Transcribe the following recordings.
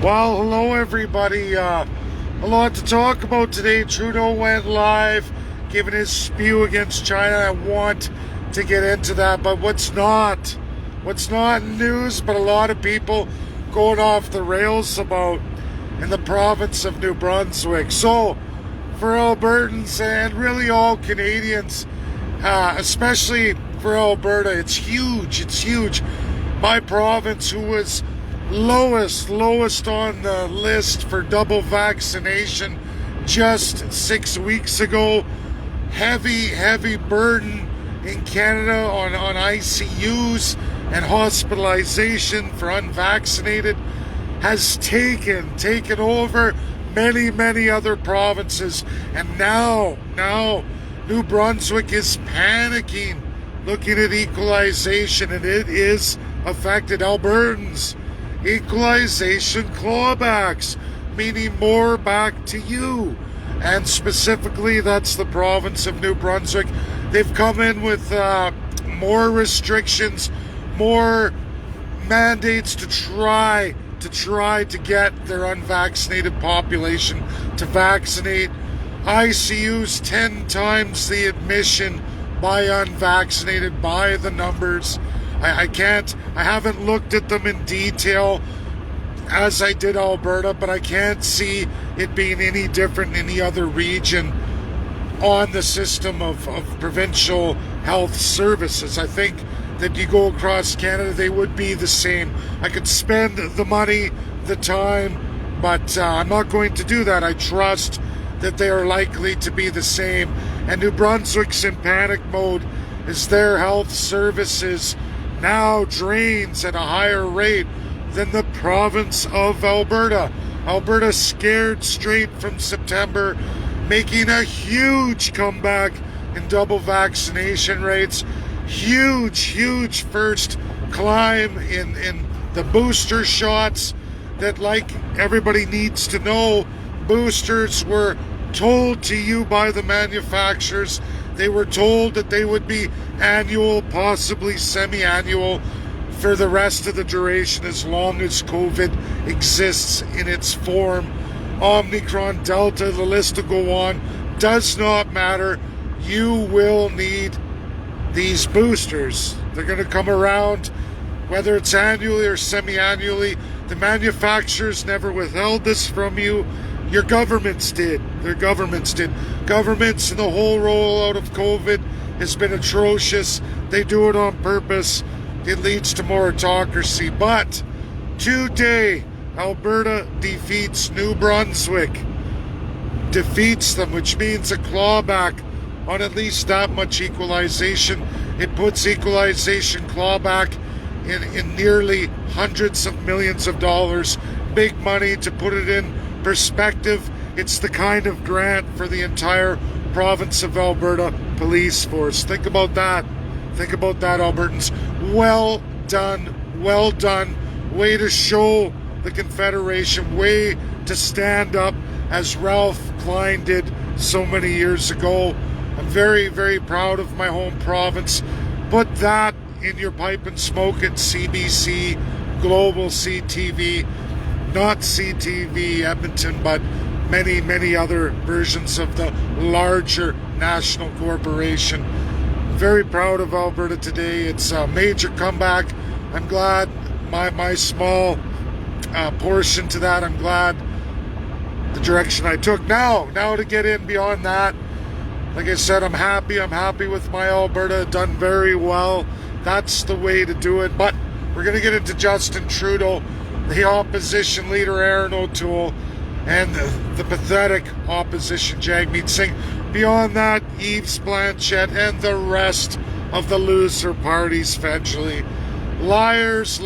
Well, hello everybody. A lot to talk about today. Trudeau went live, giving his spew against China. I want to get into that, but what's not news, but a lot of people going off the rails about in the province of New Brunswick. So, for Albertans and really all Canadians, especially for Alberta, it's huge. It's huge. My province, who was lowest on the list for double vaccination just 6 weeks ago. Heavy burden in Canada on ICUs and hospitalization for unvaccinated has taken over many other provinces, and now New Brunswick is panicking, looking at equalization, and it is affected Albertans. Equalization clawbacks, meaning more back to you. And specifically, that's the province of New Brunswick. They've come in with more restrictions, more mandates to try to get their unvaccinated population to vaccinate. ICUs 10 times the admission by unvaccinated, by the numbers. I haven't looked at them in detail as I did Alberta, but I can't see it being any different in any other region on the system of provincial health services. I think that you go across Canada, they would be the same. I could spend the money, the time, but I'm not going to do that. I trust that they are likely to be the same. And New Brunswick's in panic mode as their health services now drains at a higher rate than the province of Alberta. Alberta scared straight from September, making a huge comeback in double vaccination rates. Huge first climb in the booster shots that, like everybody needs to know, boosters were told to you by the manufacturers. They were told that they would be annual, possibly semi-annual, for the rest of the duration as long as COVID exists in its form. Omicron, Delta, the list will go on. Does not matter. You will need these boosters. They're going to come around, whether it's annually or semi-annually. The manufacturers never withheld this from you. Your governments did. Their governments did. Governments and the whole rollout of COVID has been atrocious. They do it on purpose. It leads to more autocracy. But today, Alberta defeats New Brunswick. Defeats them, which means a clawback on at least that much equalization. It puts equalization clawback in nearly hundreds of millions of dollars. Big money. To put it in perspective, it's the kind of grant for the entire province of Alberta police force. Think about that. Think about that, Albertans. Well done. Way to show the Confederation. Way to stand up as Ralph Klein did so many years ago. I'm very proud of my home province. Put that in your pipe and smoke at CBC, Global CTV, not CTV Edmonton, but many other versions of the larger national corporation. Very proud of Alberta today. It's a major comeback. I'm glad my small portion to that. I'm glad the direction I took. Now to get in beyond that, like I said, I'm happy with my Alberta. Done very well. That's the way to do it. But we're going to get into Justin Trudeau, the opposition leader Aaron O'Toole, and the pathetic opposition Jagmeet Singh. Beyond that, Yves Blanchette and the rest of the loser parties federally. Liars.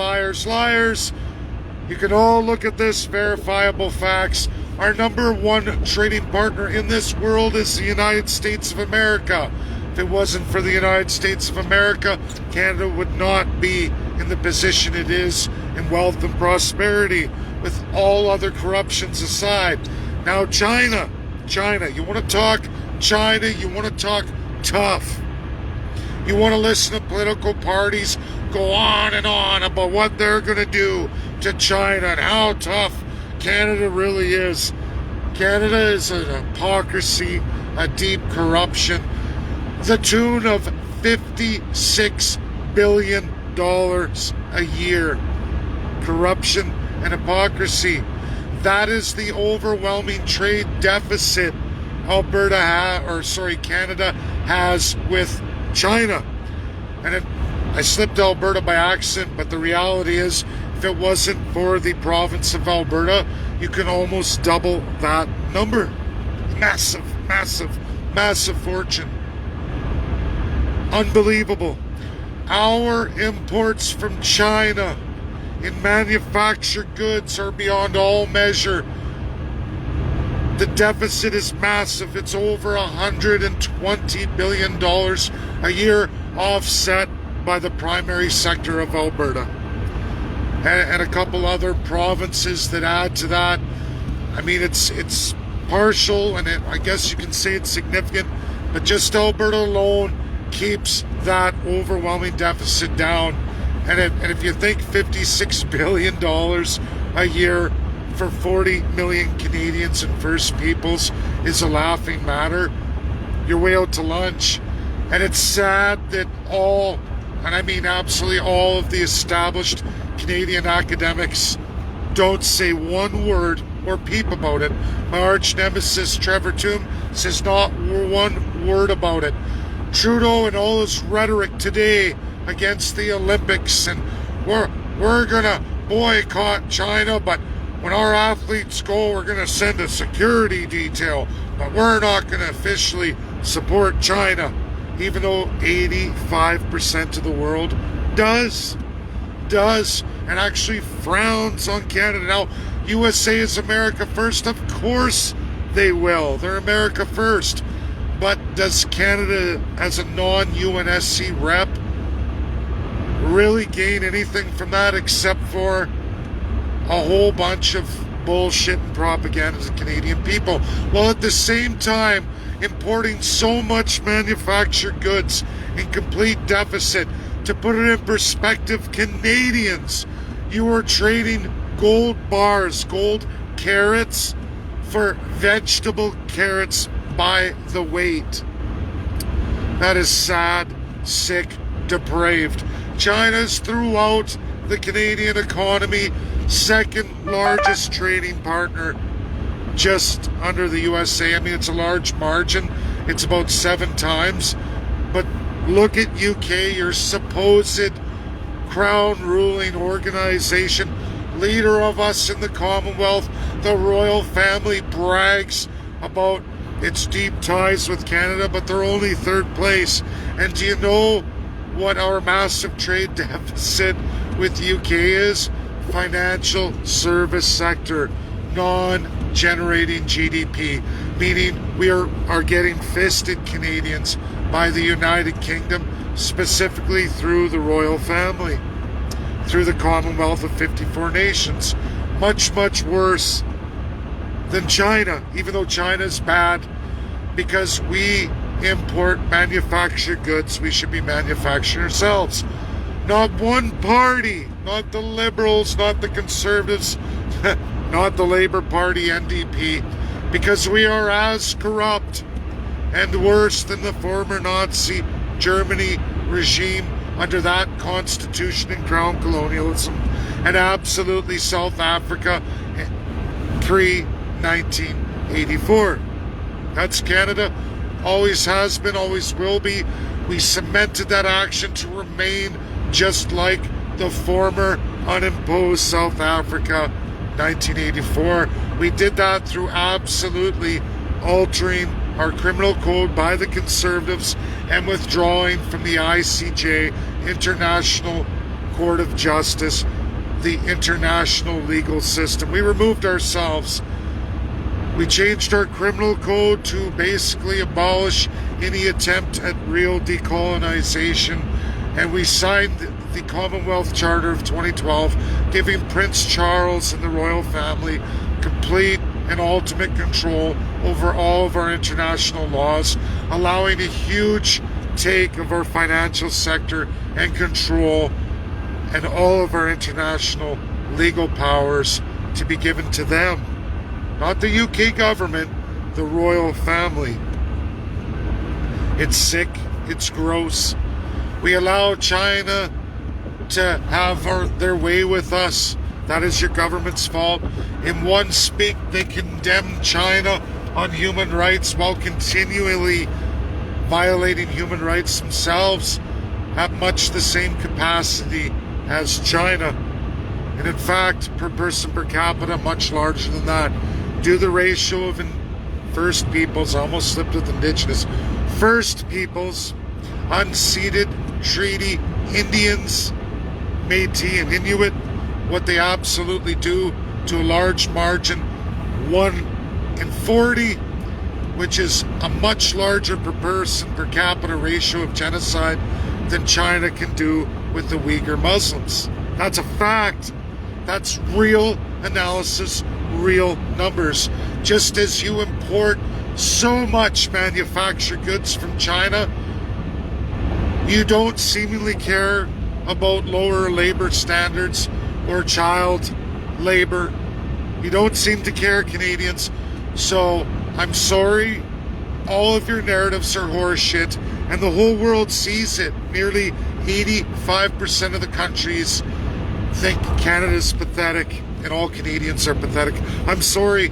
You can all look at this, verifiable facts. Our number one trading partner in this world is the United States of America. If it wasn't for the United States of America, Canada would not be in the position it is in wealth and prosperity, with all other corruptions aside. Now China, you want to talk China, you want to talk tough. You want to listen to political parties go on and on about what they're going to do to China and how tough Canada really is. Canada is an hypocrisy, a deep corruption, the tune of $56 billion a year. Corruption and hypocrisy. That is the overwhelming trade deficit Canada has with China. And I slipped Alberta by accident, but the reality is, if it wasn't for the province of Alberta, you can almost double that number. Massive, massive, massive fortune. Unbelievable. Our imports from China in manufactured goods are beyond all measure. The deficit is massive. It's over $120 billion a year, offset by the primary sector of Alberta. And a couple other provinces that add to that. I mean, it's partial, and I guess you can say it's significant, but just Alberta alone keeps that overwhelming deficit down. And if you think $56 billion a year for 40 million Canadians and First Peoples is a laughing matter, you're way out to lunch. And it's sad that all, and I mean absolutely all, of the established Canadian academics don't say one word or peep about it. My arch nemesis Trevor Tombe says not one word about it. Trudeau and all his rhetoric today against the Olympics, and we're gonna boycott China, but when our athletes go, we're gonna send a security detail, but we're not gonna officially support China, even though 85% of the world does, and actually frowns on Canada. Now, USA is America first. Of course they will. They're America first. But does Canada, as a non-UNSC rep, really gain anything from that except for a whole bunch of bullshit and propaganda to Canadian people? While at the same time importing so much manufactured goods in complete deficit. To put it in perspective, Canadians, you are trading gold bars, gold carrots, for vegetable carrots by the weight. That is sad, sick, depraved. China's throughout the Canadian economy, second largest trading partner, just under the USA. I mean, it's a large margin. It's about 7 times. But look at UK, your supposed crown-ruling organization, leader of us in the Commonwealth. The royal family brags about its deep ties with Canada, but they're only 3rd place. And do you know what our massive trade deficit with UK is? Financial service sector, non-generating GDP, meaning we are getting fisted, Canadians, by the United Kingdom, specifically through the royal family, through the Commonwealth of 54 nations. Much, much worse than China, even though China's bad, because we import manufactured goods we should be manufacturing ourselves. Not one party, not the Liberals, not the Conservatives, not the Labour Party, NDP, because we are as corrupt and worse than the former Nazi Germany regime under that constitution and crown colonialism, and absolutely South Africa pre-1984. That's Canada. Always has been, always will be. We cemented that action to remain just like the former unimposed South Africa 1984. We did that through absolutely altering our criminal code by the Conservatives and withdrawing from the ICJ, International Court of Justice, the international legal system. We removed ourselves. We changed our criminal code to basically abolish any attempt at real decolonization, and we signed the Commonwealth Charter of 2012, giving Prince Charles and the royal family complete and ultimate control over all of our international laws, allowing a huge take of our financial sector and control and all of our international legal powers to be given to them. Not the UK government, the royal family. It's sick, it's gross. We allow China to have their way with us. That is your government's fault. In one speak, they condemn China on human rights while continually violating human rights themselves at much the same capacity as China. And in fact, per person per capita, much larger than that. Do the ratio of First Peoples, I almost slipped with Indigenous. First Peoples, unceded, treaty, Indians, Métis and Inuit, what they absolutely do to a large margin, 1 in 40, which is a much larger per person per capita ratio of genocide than China can do with the Uyghur Muslims. That's a fact. That's real analysis, real numbers. Just as you import so much manufactured goods from China, you don't seemingly care about lower labor standards or child labor. You don't seem to care, Canadians. So I'm sorry, all of your narratives are horseshit, and the whole world sees it. Nearly 85% of the countries think Canada's pathetic, and all Canadians are pathetic. I'm sorry,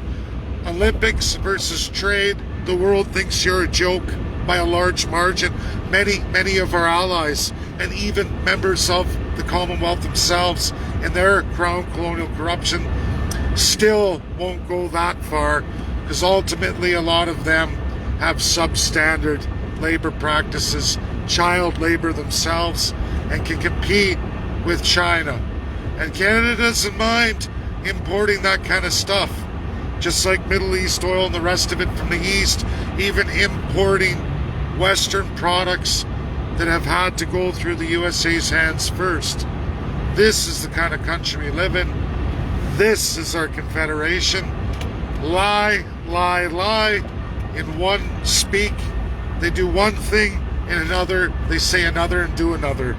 Olympics versus trade, the world thinks you're a joke by a large margin. Many of our allies, and even members of the Commonwealth themselves and their crown colonial corruption, still won't go that far, because ultimately a lot of them have substandard labor practices, child labor themselves, and can compete with China. And Canada doesn't mind importing that kind of stuff, just like Middle East oil and the rest of it from the East, even importing Western products that have had to go through the USA's hands first. This is the kind of country we live in. This is our confederation. Lie, lie, lie. In one speak, they do one thing. In another, they say another and do another.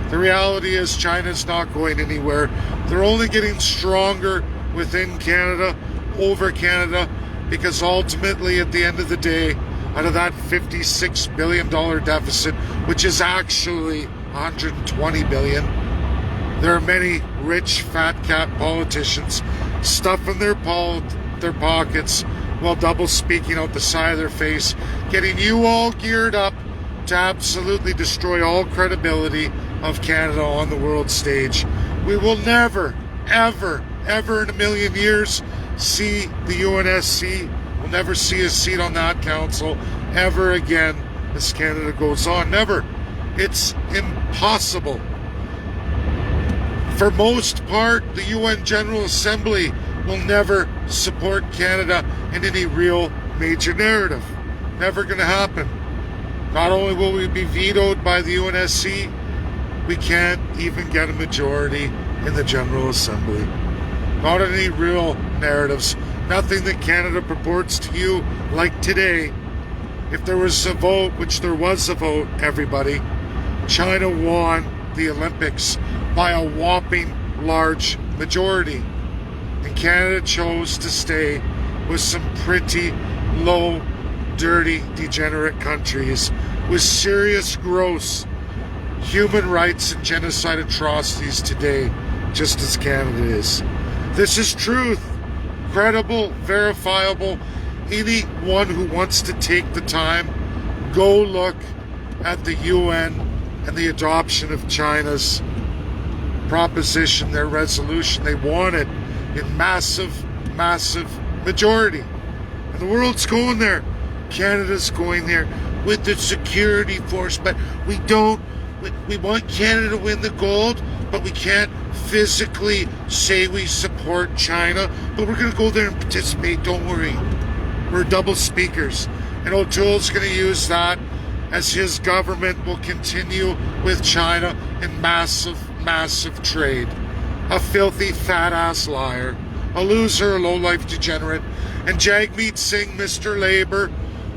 The reality is China's not going anywhere. They're only getting stronger within Canada, over Canada, because ultimately at the end of the day, out of that $56 billion deficit, which is actually $120 billion, there are many rich fat cat politicians stuffing their pockets while double speaking out the side of their face, getting you all geared up to absolutely destroy all credibility of Canada on the world stage. We will never, ever, ever in a million years see the UNSC. We'll never see a seat on that council ever again as Canada goes on. Never. It's impossible. For most part, the UN General Assembly will never support Canada in any real major narrative. Never going to happen. Not only will we be vetoed by the UNSC, we can't even get a majority in the General Assembly. Not any real narratives. Nothing that Canada purports to you like today. If there was a vote, which there was a vote, everybody, China won the Olympics by a whopping large majority. And Canada chose to stay with some pretty low, dirty, degenerate countries with serious, gross human rights and genocide atrocities today, just as Canada is. This is truth. Credible, verifiable. Anyone who wants to take the time, go look at the UN and the adoption of China's proposition, their resolution. They want it in massive, massive majority. And the world's going there. Canada's going there with the security force, but we want Canada to win the gold, but we can't physically say we support China, but we're going to go there and participate, don't worry. We're double speakers. And O'Toole's going to use that as his government will continue with China in massive, massive trade. A filthy, fat-ass liar. A loser, a low-life degenerate. And Jagmeet Singh, Mr. Labour,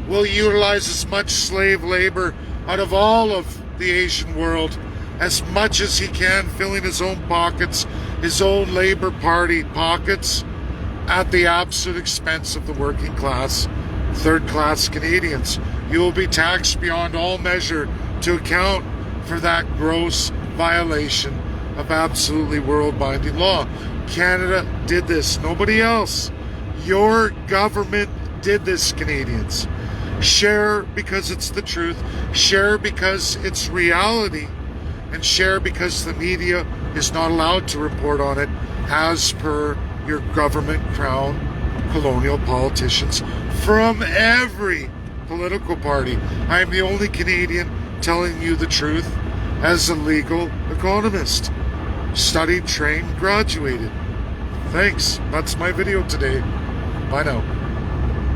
will utilize as much slave labor out of all of the Asian world as much as he can, filling his own pockets, his own Labour Party pockets, at the absolute expense of the working class, third-class Canadians. You will be taxed beyond all measure to account for that gross violation of absolutely world-binding law. Canada did this, nobody else. Your government did this, Canadians. Share because it's the truth, share because it's reality, and share because the media is not allowed to report on it as per your government crown colonial politicians from every political party. I am the only Canadian telling you the truth as a legal economist. Studied, trained, graduated. Thanks. That's my video today. Bye now.